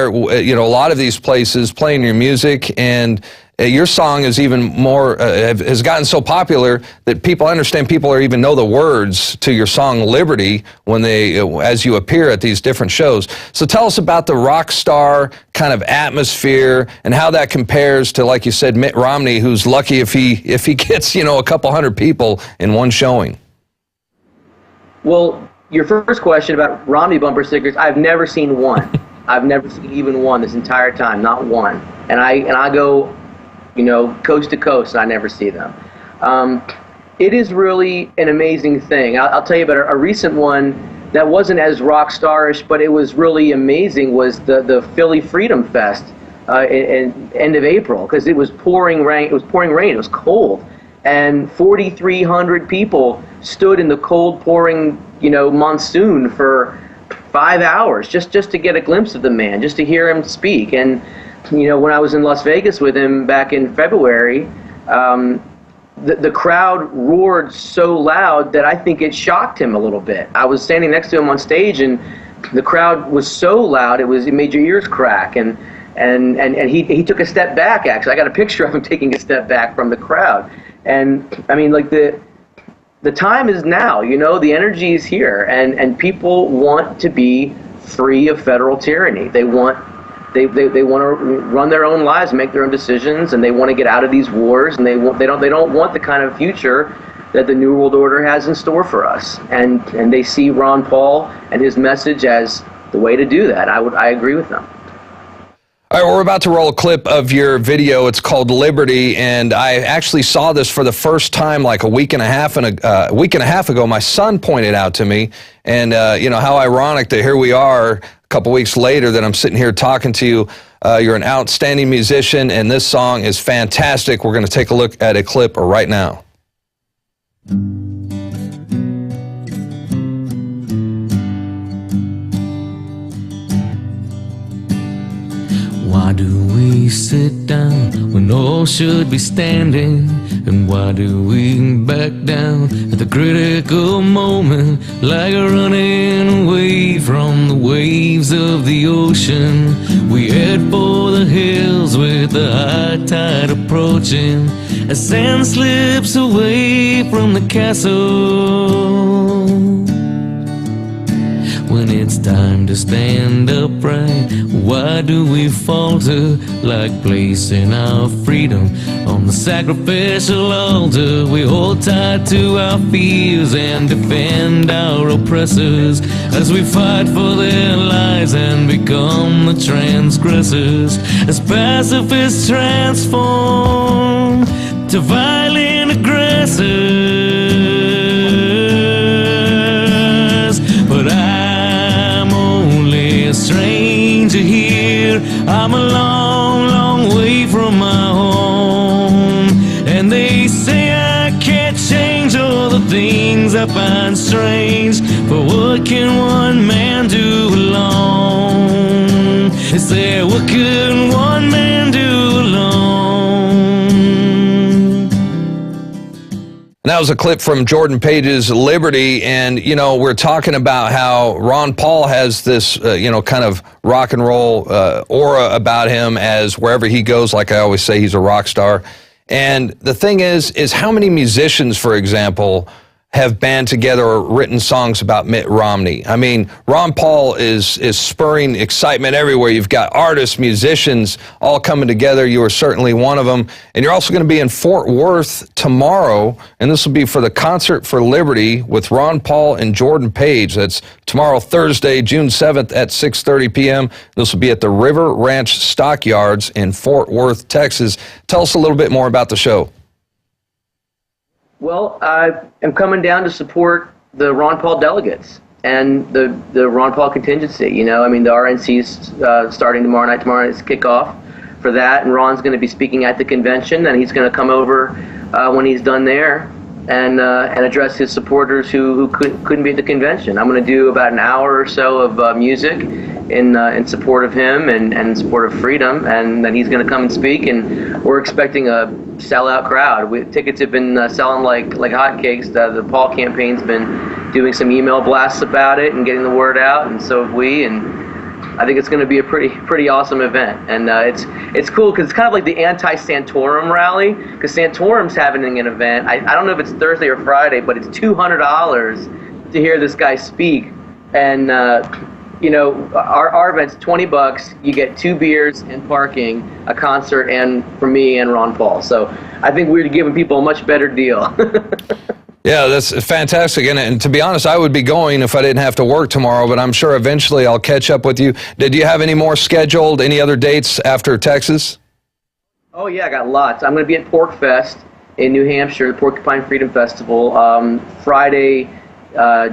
you know, a lot of these places playing your music, and your song is even more, has gotten so popular that people understand, people are even know the words to your song Liberty when they, as you appear at these different shows. So tell us about the rock star kind of atmosphere and how that compares to, like you said, Mitt Romney, who's lucky if he gets, you know, a couple hundred people in one showing. Well, your first question about Romney bumper stickers, I've never seen one. I've never seen even one this entire time, not one. And I go, you know, coast to coast, and I never see them. It is really an amazing thing. I'll tell you about a recent one that wasn't as rock starish, but it was really amazing, was the Philly Freedom Fest in end of April, because it was pouring rain. It was pouring rain. It was cold, and 4,300 people stood in the cold, pouring, you know, monsoon for 5 hours just to get a glimpse of the man, just to hear him speak. And you know, when I was in Las Vegas with him back in February, the crowd roared so loud that I think it shocked him a little bit. I was standing next to him on stage, and the crowd was so loud it made your ears crack. And he took a step back. Actually, I got a picture of him taking a step back from the crowd. And I mean, like, the time is now. You know, the energy is here, and people want to be free of federal tyranny. They want to run their own lives, make their own decisions, and they want to get out of these wars, and they don't want the kind of future that the New World Order has in store for us. And they see Ron Paul and his message as the way to do that. I agree with them. All right, we're about to roll a clip of your video. It's called Liberty, and I actually saw this for the first time like a week and a half ago. My son pointed out to me, and you know, how ironic that here we are a couple weeks later that I'm sitting here talking to you. You're an outstanding musician, and this song is fantastic. We're going to take a look at a clip right now. Why do we sit down when all should be standing? And why do we back down at the critical moment, like a running away from the waves of the ocean? We head for the hills with the high tide approaching, as sand slips away from the castle. When it's time to stand upright, why do we falter, like placing our freedom on the sacrificial altar? We hold tight to our fears and defend our oppressors, as we fight for their lives and become the transgressors, as pacifists transform to violent aggressors. But I'm only a stranger here. I'm a long, long way from my home, and they say I can't change all the things I find strange. But what can one man do alone? They say, what can one man do alone? That was a clip from Jordan Page's Liberty, and, you know, we're talking about how Ron Paul has this, you know, kind of rock and roll aura about him, as wherever he goes, like I always say, he's a rock star. And the thing is how many musicians, for example, have band together or written songs about Mitt Romney? I mean, Ron Paul is spurring excitement everywhere. You've got artists, musicians, all coming together. You are certainly one of them. And you're also going to be in Fort Worth tomorrow, and this will be for the Concert for Liberty with Ron Paul and Jordan Page. That's tomorrow, Thursday, June 7th at 6:30 p.m. This will be at the River Ranch Stockyards in Fort Worth, Texas. Tell us a little bit more about the show. Well, I am coming down to support the Ron Paul delegates and the Ron Paul contingency. You know, I mean, the RNC's starting tomorrow night. Tomorrow night's kickoff for that, and Ron's going to be speaking at the convention, and he's going to come over when he's done there and address his supporters who couldn't be at the convention. I'm going to do about an hour or so of music in support of him and in support of freedom, and then he's going to come and speak, and we're expecting a sellout crowd. Tickets have been selling like hotcakes. The Paul campaign's been doing some email blasts about it and getting the word out, and so have we. And I think it's going to be a pretty awesome event, and it's cool because it's kind of like the anti-Santorum rally, because Santorum's having an event. I don't know if it's Thursday or Friday, but it's $200 to hear this guy speak, and you know, our event's $20. You get 2 beers and parking, a concert, and for me and Ron Paul. So I think we're giving people a much better deal. Yeah, that's fantastic. And to be honest, I would be going if I didn't have to work tomorrow, but I'm sure eventually I'll catch up with you. Did you have any more scheduled, any other dates after Texas? Oh, yeah, I got lots. I'm going to be at Pork Fest in New Hampshire, the Porcupine Freedom Festival, Friday,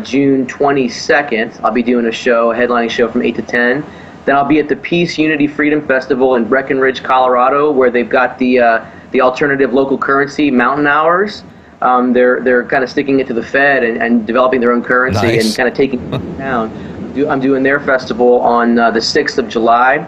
June 22nd. I'll be doing a headlining show from 8 to 10. Then I'll be at the Peace, Unity, Freedom Festival in Breckenridge, Colorado, where they've got the alternative local currency, Mountain Hours. They're kind of sticking it to the Fed and developing their own currency and kind of taking it down. I'm doing their festival on the 6th of July.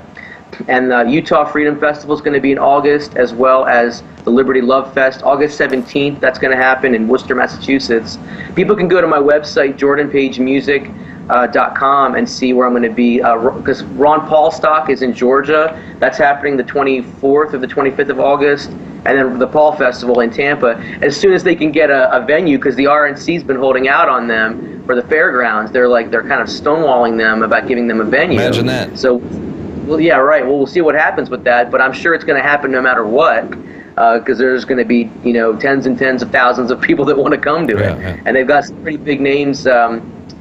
And the Utah Freedom Festival is going to be in August, as well as the Liberty Love Fest, August 17th. That's going to happen in Worcester, Massachusetts. People can go to my website, jordanpagemusic.com, and see where I'm going to be. Because Ron Paul Stock is in Georgia. That's happening the 24th or the 25th of August. And then the Paul Festival in Tampa. As soon as they can get a venue, because the RNC's been holding out on them for the fairgrounds, they're kind of stonewalling them about giving them a venue. Imagine that. So. Well, yeah, right. Well, we'll see what happens with that, but I'm sure it's going to happen no matter what, because there's going to be, you know, tens and tens of thousands of people that want to come to it, and they've got some pretty big names.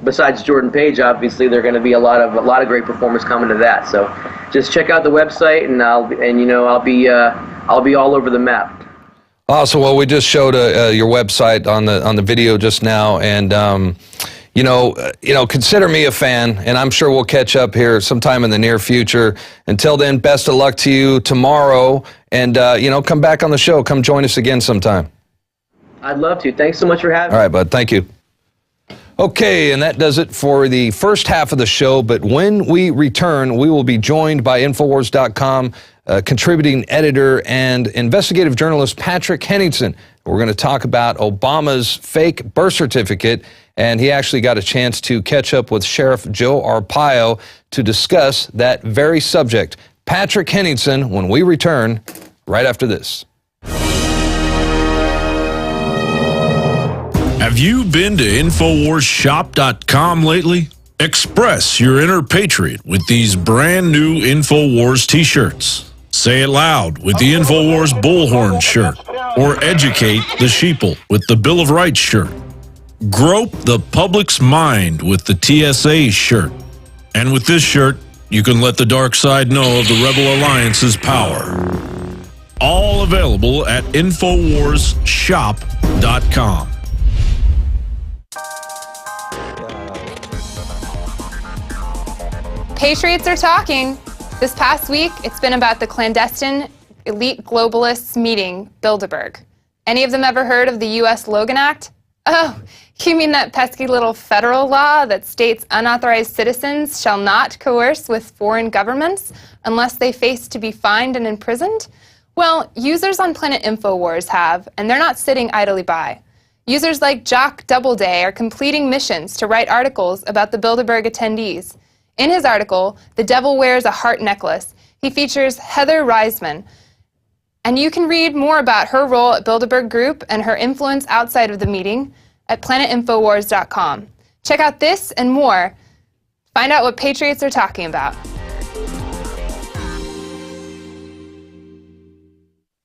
Besides Jordan Page, obviously, there are going to be a lot of great performers coming to that. So, just check out the website, and I'll be all over the map. Awesome. Well, we just showed your website on the video just now, and. You know, consider me a fan, and I'm sure we'll catch up here sometime in the near future. Until then, best of luck to you tomorrow, and, come back on the show. Come join us again sometime. I'd love to. Thanks so much for having me. All right, bud. Thank you. Okay, and that does it for the first half of the show, but when we return, we will be joined by INFOWARS.com contributing editor and investigative journalist Patrick Henningsen. We're going to talk about Obama's fake birth certificate, and he actually got a chance to catch up with Sheriff Joe Arpaio to discuss that very subject. Patrick Henningsen, when we return, right after this. Have you been to InfoWarsShop.com lately? Express your inner patriot with these brand new InfoWars t-shirts. Say it loud with the InfoWars Bullhorn shirt, or educate the sheeple with the Bill of Rights shirt. Grope the public's mind with the TSA shirt. And with this shirt, you can let the dark side know of the Rebel Alliance's power. All available at InfoWarsShop.com. Patriots are talking. This past week, it's been about the clandestine elite globalists meeting Bilderberg. Any of them ever heard of the U.S. Logan Act? Oh, you mean that pesky little federal law that states unauthorized citizens shall not coerce with foreign governments unless they face to be fined and imprisoned? Well, users on Planet InfoWars have, and they're not sitting idly by. Users like Jock Doubleday are completing missions to write articles about the Bilderberg attendees. In his article, The Devil Wears a Heart Necklace, he features Heather Reisman. And you can read more about her role at Bilderberg Group and her influence outside of the meeting at planetinfowars.com. Check out this and more. Find out what patriots are talking about.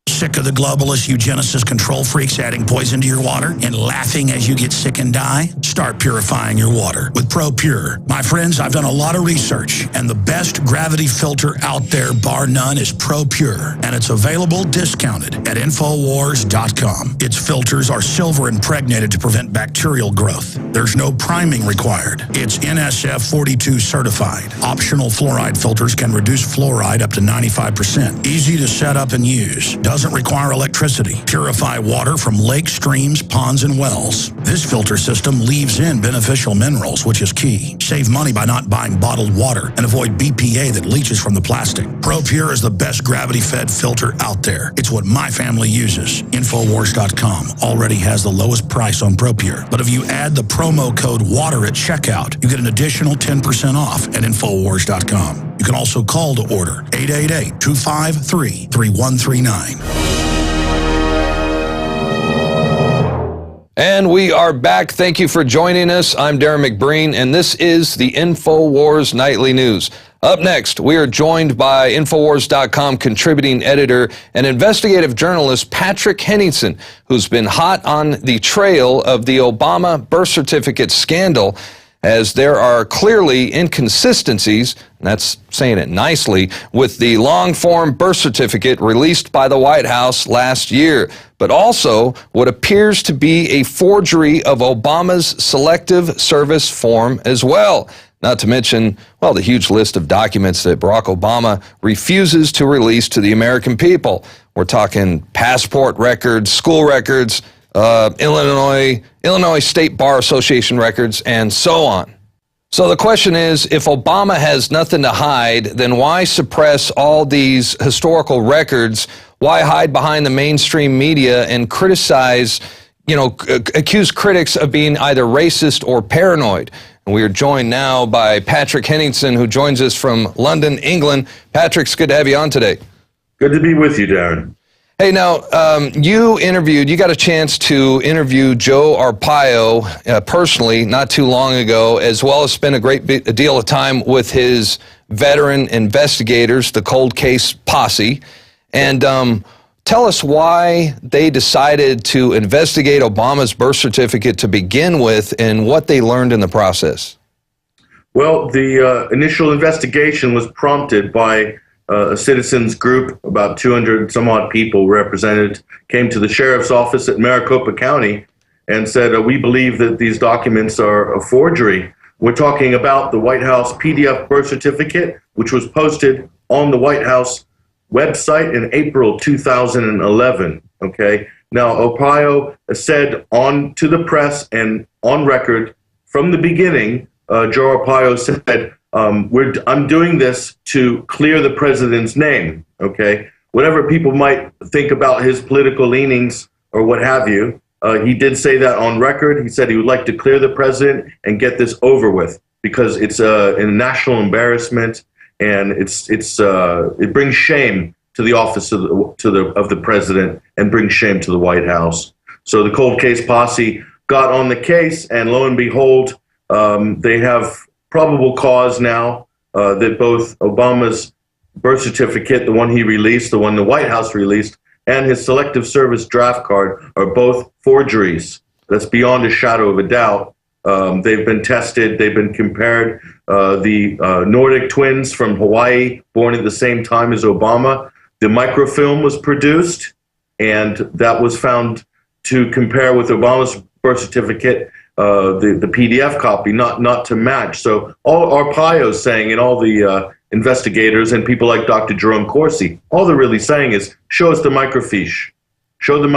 Sick of the globalist eugenicist control freaks adding poison to your water and laughing as you get sick and die? Start purifying your water with ProPure. My friends, I've done a lot of research, and the best gravity filter out there, bar none, is ProPure, and it's available discounted at InfoWars.com. Its filters are silver impregnated to prevent bacterial growth. There's no priming required. It's NSF 42 certified. Optional fluoride filters can reduce fluoride up to 95%. Easy to set up and use. Doesn't require electricity. Purify water from lakes, streams, ponds, and wells. This filter system leaves in beneficial minerals, which is key. Save money by not buying bottled water and avoid BPA that leaches from the plastic. ProPure is the best gravity-fed filter out there. It's what my family uses. Infowars.com already has the lowest price on ProPure. But if you add the promo code WATER at checkout, you get an additional 10% off at Infowars.com. You can also call to order 888-253-3139. And we are back. Thank you for joining us. I'm Darren McBreen, and this is the InfoWars Nightly News. Up next, we are joined by InfoWars.com contributing editor and investigative journalist Patrick Henningsen, who's been hot on the trail of the Obama birth certificate scandal, as there are clearly inconsistencies, and that's saying it nicely, with the long-form birth certificate released by the White House last year, but also what appears to be a forgery of Obama's Selective Service form as well. Not to mention, well, the huge list of documents that Barack Obama refuses to release to the American people. We're talking passport records, school records, Illinois State Bar Association records, and so on. So the question is, if Obama has nothing to hide, then why suppress all these historical records? Why hide behind the mainstream media and criticize, accuse critics of being either racist or paranoid? And we are joined now by Patrick Henningsen, who joins us from London, England. Patrick, it's good to have you on today. Good to be with you, Darren. Hey, now, you got a chance to interview Joe Arpaio personally not too long ago, as well as spend a great deal of time with his veteran investigators, the Cold Case Posse. And tell us why they decided to investigate Obama's birth certificate to begin with and what they learned in the process. Well, the initial investigation was prompted by a citizens group, about 200 some odd people represented, came to the sheriff's office at Maricopa County and said, we believe that these documents are a forgery. We're talking about the White House PDF birth certificate, which was posted on the White House website in April 2011. Okay. Now, Arpaio said on to the press and on record from the beginning, Joe Arpaio said, I'm doing this to clear the president's name. Okay. Whatever people might think about his political leanings or what have you, he did say that on record. He said he would like to clear the president and get this over with because it's a national embarrassment. And it brings shame to the office of the president and brings shame to the White House. So the Cold Case Posse got on the case, and lo and behold, they have probable cause now that both Obama's birth certificate, the one he released, the one the White House released, and his Selective Service draft card are both forgeries. That's beyond a shadow of a doubt. They've been tested. They've been compared. The Nordic twins from Hawaii, born at the same time as Obama, the microfilm was produced, and that was found to compare with Obama's birth certificate, the PDF copy, not to match. So all Arpaio's saying, and all the investigators and people like Dr. Jerome Corsi, all they're really saying is, show us the microfiche. Show the